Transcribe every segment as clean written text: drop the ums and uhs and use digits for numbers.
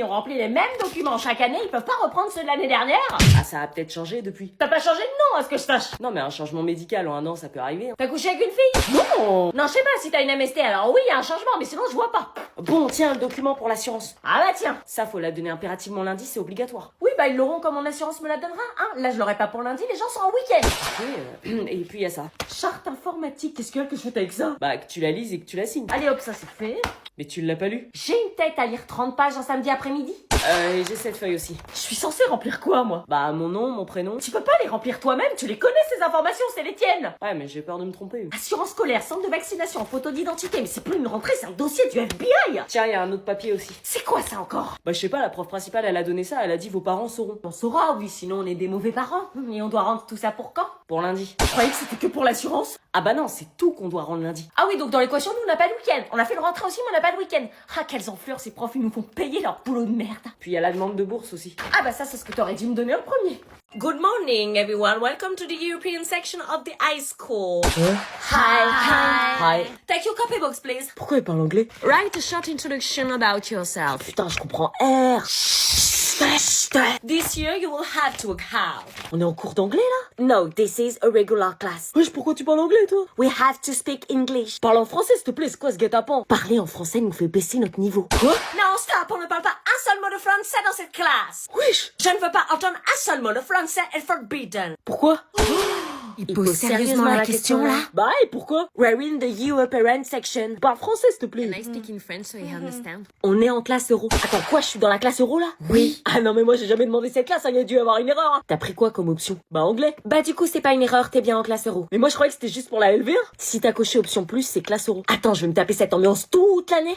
Ils ont rempli les mêmes documents chaque année, ils peuvent pas reprendre ceux de l'année dernière. Ah, ça a peut-être changé depuis. T'as pas changé de nom, à ce que je sache. Non, mais un changement médical en un an, ça peut arriver. T'as couché avec une fille? Non. Non, je sais pas si t'as une MST, alors oui, y a un changement, mais sinon je vois pas. Bon, tiens, le document pour l'assurance. Ah bah tiens. Ça, faut la donner impérativement lundi, c'est obligatoire. Oui, bah ils l'auront comme mon assurance me la donnera, hein. Là, je l'aurai pas pour lundi, les gens sont en week-end. Et puis, il y a ça. Charte informatique, qu'est-ce que je fais avec ça? Bah, que tu la lises et que tu la signes. Allez hop, ça c'est fait. Mais tu l'as pas lu? J'ai une tête à lire 30 pages un samedi après-midi. Et j'ai cette feuille aussi. Je suis censée remplir quoi, moi? Bah, mon nom, mon prénom. Tu peux pas les remplir toi-même, tu les connais ces informations, c'est les tiennes. Ouais, mais j'ai peur de me tromper. Assurance scolaire, centre de vaccination, photo d'identité, mais c'est plus une rentrée, c'est un dossier du FBI. Tiens, il y a un autre papier aussi. C'est quoi ça encore? Bah, je sais pas, la prof principale, elle a donné ça, elle a dit vos parents sauront. On saura, oui, sinon on est des mauvais parents. Et on doit rendre tout ça pour quand? Pour lundi. Je croyais que c'était que pour l'assurance. Ah bah non, c'est tout qu'on doit rendre lundi. Ah oui, donc dans l'équation, nous on n'a pas de week-end. On a fait le rentrée aussi, mais on n'a pas de week-end. Ah, quelles enflures, ces profs, ils nous font payer leur boulot de merde. Puis il y a la demande de bourse aussi. Ah bah ça, c'est ce que t'aurais dû me donner en premier. Good morning, everyone. Welcome to the European section of the high school. Hi. Take your copybooks, please. Pourquoi il parle anglais? Write a short introduction about yourself. Putain, je comprends R. This year, you will have to work hard. On est en cours d'anglais là? No, this is a regular class. Wesh, pourquoi tu parles anglais toi? We have to speak English. Parle en français s'il te plaît, c'est quoi ce guet-apens? Parler en français nous fait baisser notre niveau. Quoi? Non, stop, on ne parle pas un seul mot de français dans cette classe. Wesh! Je ne veux pas entendre un seul mot de français est forbidden. Pourquoi? Il pose sérieusement la question là? Bah et pourquoi? We're in the European section. Parle français s'il te plaît. I speak in French so you understand? On est en classe euro. Attends, quoi, je suis dans la classe euro là? Oui. Ah non mais moi j'ai jamais demandé cette classe, il y a dû y avoir une erreur. Hein. T'as pris quoi comme option? Bah anglais. Bah du coup c'est pas une erreur, t'es bien en classe euro. Mais moi je croyais que c'était juste pour la LV1. Si t'as coché option plus, c'est classe euro. Attends, je vais me taper cette ambiance toute l'année.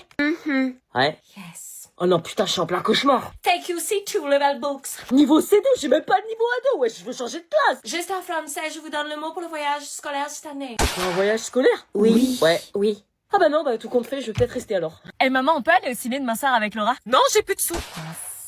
Ouais. Yes. Oh non putain, je suis en plein cauchemar. Take your C2 level books. Niveau C2, j'ai même pas le niveau A2, ouais, je veux changer de classe. Juste en français, je vous donne le mot pour le voyage scolaire cette année. Un voyage scolaire? Oui. Ouais. Oui. Ah bah non, bah tout compte fait, je vais peut-être rester alors. Eh maman, on peut aller au ciné demain soir avec Laura? Non, j'ai plus de sous.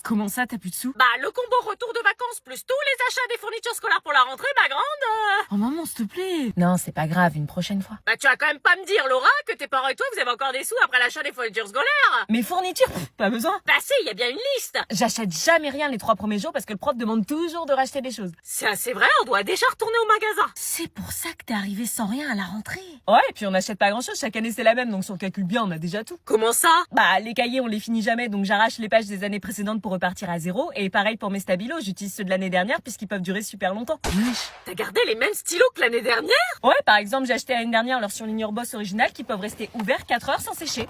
Comment ça, t'as plus de sous? Bah, le combo retour de vacances plus tous les achats des fournitures scolaires pour la rentrée, ma grande. Oh maman, s'il te plaît. Non, c'est pas grave, une prochaine fois. Bah, tu vas quand même pas me dire, Laura, que tes parents et toi, vous avez encore des sous après l'achat des fournitures scolaires. Mes fournitures, pas besoin. Bah si, il y a bien une liste. J'achète jamais rien les 3 premiers jours parce que le prof demande toujours de racheter des choses. C'est assez vrai, on doit déjà retourner au magasin. C'est pour ça que t'es arrivé sans rien à la rentrée. Ouais, et puis on n'achète pas grand chose, chaque année c'est la même, donc si on calcule bien, on a déjà tout. Comment ça? Bah, les cahiers, on les finit jamais, donc j'arrache les pages des années précédentes pour repartir à zéro. Et pareil pour mes stabilos, j'utilise ceux de l'année dernière puisqu'ils peuvent durer super longtemps. Wesh. T'as gardé les mêmes stylos que l'année dernière? Ouais, par exemple, j'ai acheté l'année dernière leur surligneur Boss original qui peuvent rester ouverts 4 heures sans sécher.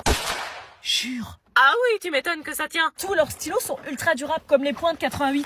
Jure. Ah oui, tu m'étonnes que ça tient. Tous leurs stylos sont ultra durables comme les points de 88.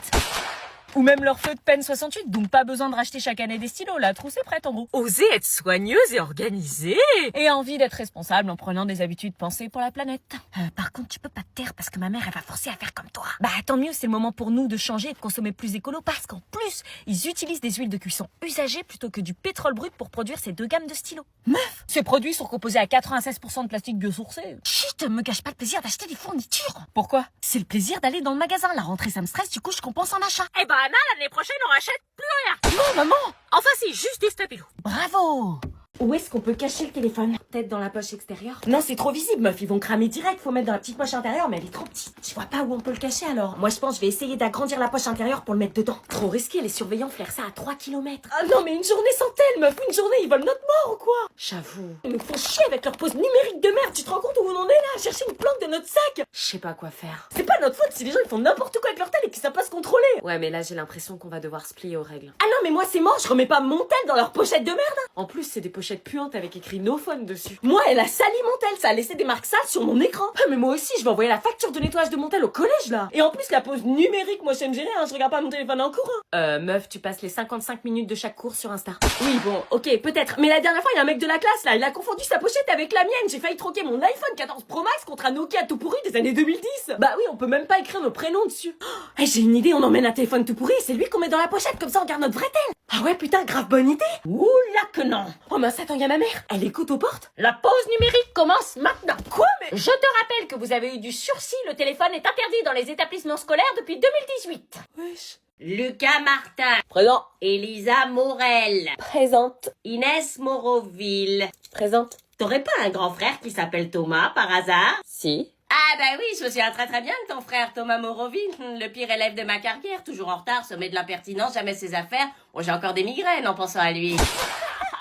Ou même leur feu de peine 68, donc pas besoin de racheter chaque année des stylos, la trousse est prête en gros. Oser être soigneuse et organisée. Et envie d'être responsable en prenant des habitudes pensées pour la planète. Par contre, tu peux pas te taire parce que ma mère, elle va forcer à faire comme toi. Bah tant mieux, c'est le moment pour nous de changer et de consommer plus écolo parce qu'en plus, ils utilisent des huiles de cuisson usagées plutôt que du pétrole brut pour produire ces 2 gammes de stylos. Meuf, ces produits sont composés à 96% de plastique biosourcé. Chut, me gâche pas le plaisir d'acheter des fournitures. Pourquoi? C'est le plaisir d'aller dans le magasin. La rentrée, ça me stresse, du coup, je compense en achat. Eh ben Anna, l'année prochaine, on rachète plus rien. Non, maman! Enfin si, juste des stabilos. Bravo! Où est-ce qu'on peut cacher le téléphone? Peut-être dans la poche extérieure? Non, c'est trop visible, meuf. Ils vont cramer direct. Faut mettre dans la petite poche intérieure, mais elle est trop petite. Je vois pas où on peut le cacher alors. Moi je pense que je vais essayer d'agrandir la poche intérieure pour le mettre dedans. Trop risqué, les surveillants flairent ça à 3 km. Ah non, mais une journée sans tel, meuf. Une journée, ils veulent notre mort ou quoi? J'avoue. Ils nous font chier avec leur pause numérique de merde. Tu te rends compte où on en est là? À chercher une planque de notre sac. Je sais pas quoi faire. C'est pas notre faute si les gens ils font n'importe quoi avec leur tel et qu'ils savent pas se contrôler. Ouais, mais là j'ai l'impression qu'on va devoir se plier aux règles. Ah non, mais moi c'est mort. Je remets pas mon tel dans leur pochette de merde. En plus, c'est des pochettes puantes avec écrit no phone dessus. Moi, elle a sali mon tel. Ça a laissé des marques sales sur mon écran. Ah, mais moi aussi, je vais envoyer la facture de nettoyage de mon tel au collège là. Et en plus, la pause numérique, moi, je sais me gérer. Hein. Je regarde pas mon téléphone en cours. Hein. Meuf, tu passes les 55 minutes de chaque cours sur Insta. Oui, bon, ok, peut-être. Mais la dernière fois, il y a un mec de la classe, là, il a confondu sa pochette avec la mienne. J'ai failli troquer mon iPhone 14 Pro Max contre un Nokia tout pourri des années 2010. Bah oui, on peut même pas écrire nos prénoms dessus. Oh, j'ai une idée, on emmène un téléphone tout pourri, c'est lui qu'on met dans la pochette, comme ça on garde notre vrai tel. Ah ouais, putain, grave bonne idée. Oula que non. Oh mince, attends, y a ma mère. Elle écoute aux portes. La pause numérique commence maintenant. Quoi, mais... Je te rappelle que vous avez eu du sursis, le téléphone est interdit dans les établissements scolaires depuis 2018. Wesh. Lucas Martin, Présent. Elisa Morel, Présente. Inès Moroville. Présente. T'aurais pas un grand frère qui s'appelle Thomas par hasard? Si. Ah bah oui, je me souviens très bien que ton frère Thomas Morovin, le pire élève de ma carrière, toujours en retard, sommet de l'impertinence, jamais ses affaires. Oh, j'ai encore des migraines en pensant à lui.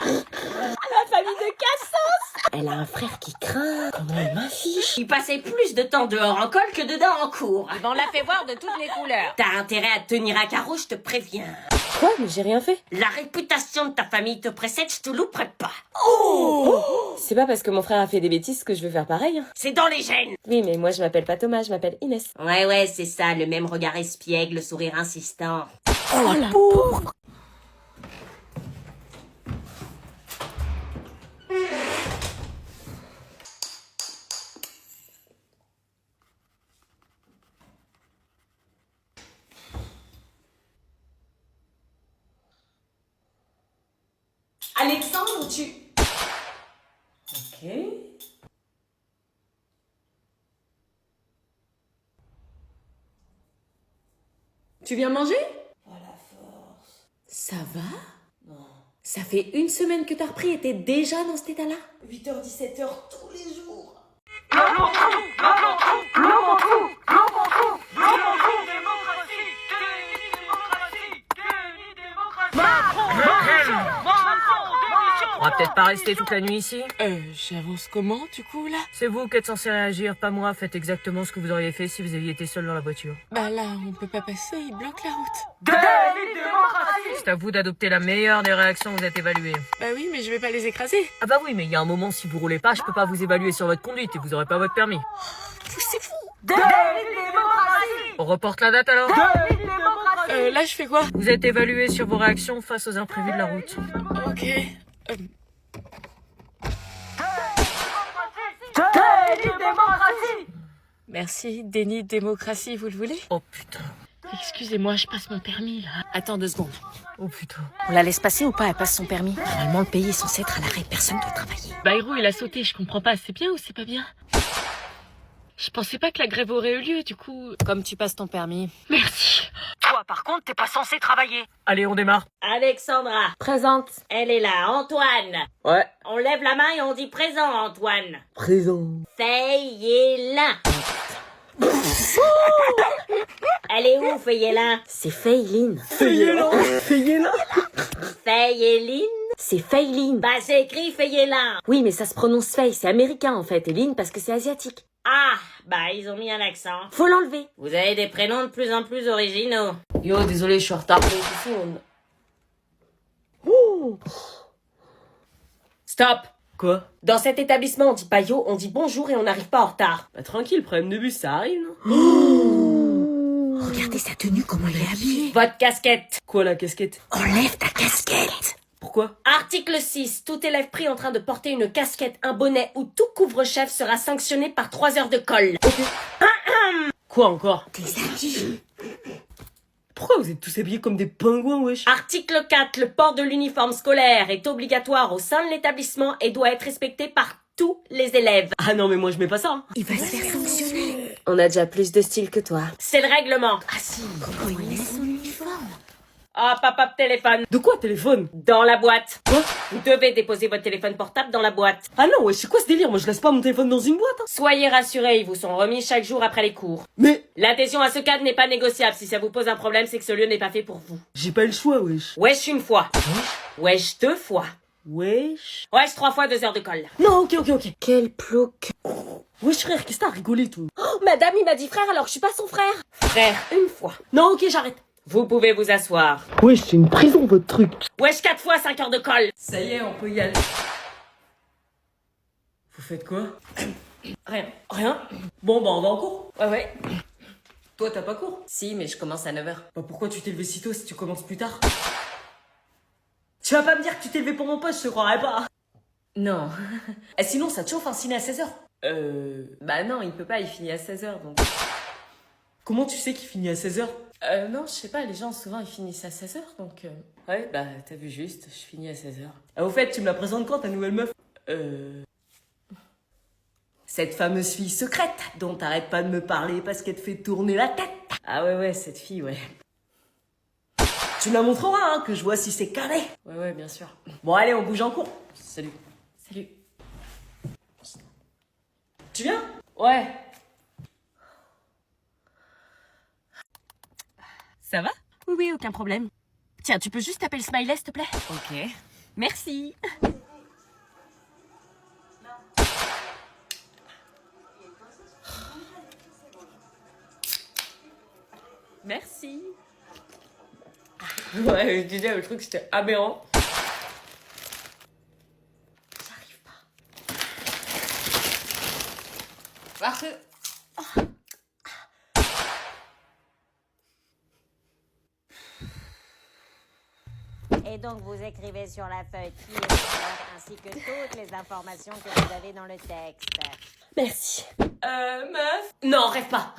La famille de Cassos. Elle a un frère qui craint. Comment elle m'affiche? Il passait plus de temps dehors en colle que dedans en cours. On l'a fait voir de toutes les couleurs. T'as intérêt à te tenir à carreau, je te préviens. Quoi? Mais j'ai rien fait. La réputation de ta famille te précède, je te louperai pas. C'est pas parce que mon frère a fait des bêtises que je vais faire pareil. Hein. C'est dans les gènes. Oui, mais moi je m'appelle pas Thomas, je m'appelle Inès. Ouais, c'est ça, le même regard espiègle, le sourire insistant. Oh la pauvre! Alexandre, tu... Ok. Tu viens manger? Ça va? Ça fait une semaine que t'as repris et t'es déjà dans cet état-là? 8h, 17h tous les jours. On va peut-être pas rester toute la nuit ici. J'avance comment, du coup, là? C'est vous qui êtes censé réagir, pas moi. Faites exactement ce que vous auriez fait si vous aviez été seul dans la voiture. Bah là, on peut pas passer, il bloque la route. C'est à vous d'adopter la meilleure des réactions, vous êtes évalué. Bah oui, mais je vais pas les écraser. Ah bah oui, mais il y a un moment, si vous roulez pas, je peux pas vous évaluer sur votre conduite et vous aurez pas votre permis. C'est fou. On reporte la date alors? Là, je fais quoi? Vous êtes évalué sur vos réactions face aux imprévus de la route. Ok. Merci, déni de démocratie, vous le voulez? Oh putain. Excusez-moi, je passe mon permis, là. Attends 2 secondes. Oh putain. On la laisse passer ou pas? Elle passe son permis. Normalement, le pays est censé être à l'arrêt. Personne doit travailler. Bayrou, il a sauté, je comprends pas. C'est bien ou c'est pas bien? Je pensais pas que la grève aurait eu lieu, du coup... Comme tu passes ton permis. Merci. Toi, par contre, t'es pas censé travailler. Allez, on démarre. Alexandra, Présente. elle est là. Antoine, Ouais. on lève la main et on dit présent, Antoine. Présent. Feyelin. Elle est où, Feyelin? C'est Feiline. Fayez-la. Feyeline? C'est Feiline. Bah, c'est écrit Feyelin. Oui, mais ça se prononce Fei. C'est américain, en fait. Et Line parce que c'est asiatique. Ah, bah, ils ont mis un accent. Faut l'enlever. Vous avez des prénoms de plus en plus originaux. Yo, désolé, je suis en retard. Stop. Quoi? Dans cet établissement, on dit pas yo, on dit bonjour et on n'arrive pas en retard. Bah tranquille, problème de bus, ça arrive, non? Regardez sa tenue, comment il est habillé. Votre casquette. Quoi, la casquette? Enlève ta casquette. Pourquoi? Article 6. Tout élève pris en train de porter une casquette, un bonnet ou tout couvre-chef sera sanctionné par 3 heures de colle. Quoi encore? Tes habits. Pourquoi vous êtes tous habillés comme des pingouins, wesh? Article 4. Le port de l'uniforme scolaire est obligatoire au sein de l'établissement et doit être respecté par tous les élèves. Ah non, mais moi je mets pas ça. Hein. Il va se faire sanctionner. On a déjà plus de style que toi. C'est le règlement. Ah si, comment il met son uniforme? Hop, hop, hop, téléphone. De quoi, téléphone? Dans la boîte. Quoi? Vous devez déposer votre téléphone portable dans la boîte. Ah non, wesh, c'est quoi ce délire? Moi je laisse pas mon téléphone dans une boîte, hein. Soyez rassurés, ils vous sont remis chaque jour après les cours. Mais L'adhésion à ce cadre n'est pas négociable. Si ça vous pose un problème, c'est que ce lieu n'est pas fait pour vous. j'ai pas eu le choix, wesh. Wesh une fois. Wesh 2 fois. Wesh. Wesh 3 fois 2 heures de colle. Non, ok. Quel plouc. Wesh frère, qu'est-ce que t'as rigolé, toi? Oh, madame, il m'a dit frère alors je suis pas son frère. Frère, une fois. Non, ok, j'arrête. Vous pouvez vous asseoir. Wesh, c'est une prison, votre truc. Wesh 4 fois 5 heures de colle. Ça y est, on peut y aller. Vous faites quoi? Rien. Bon, bah on va en cours. Ouais. Toi, t'as pas cours? Si, mais je commence à 9h. Bah pourquoi tu t'es levé si tôt si tu commences plus tard? Tu vas pas me dire que tu t'es levé pour mon poste, je te croirais pas. Non. Eh, sinon, ça te chauffe un ciné à 16h. Bah non, il peut pas, il finit à 16h donc. Comment tu sais qu'il finit à 16h? Non, je sais pas, les gens souvent ils finissent à 16h donc. Ouais, bah t'as vu juste, je finis à 16h. Ah, au fait, tu me la présentes quand, ta nouvelle meuf? Cette fameuse fille secrète dont t'arrêtes pas de me parler parce qu'elle te fait tourner la tête. Ah ouais, cette fille, ouais. Tu me la montreras, hein, que je vois si c'est carré. Ouais, bien sûr. Bon, allez, on bouge en cours. Salut. Tu viens? Ouais. Ça va? Oui, oui, aucun problème. Tiens, tu peux juste taper le smiley, s'il te plaît? Ok. Merci. Merci. Ouais, je disais, le truc c'était aberrant. J'arrive pas. Parce que... Et donc vous écrivez sur la feuille qui est l'auteur ainsi que toutes les informations que vous avez dans le texte. Merci. Meuf... Non, rêve pas.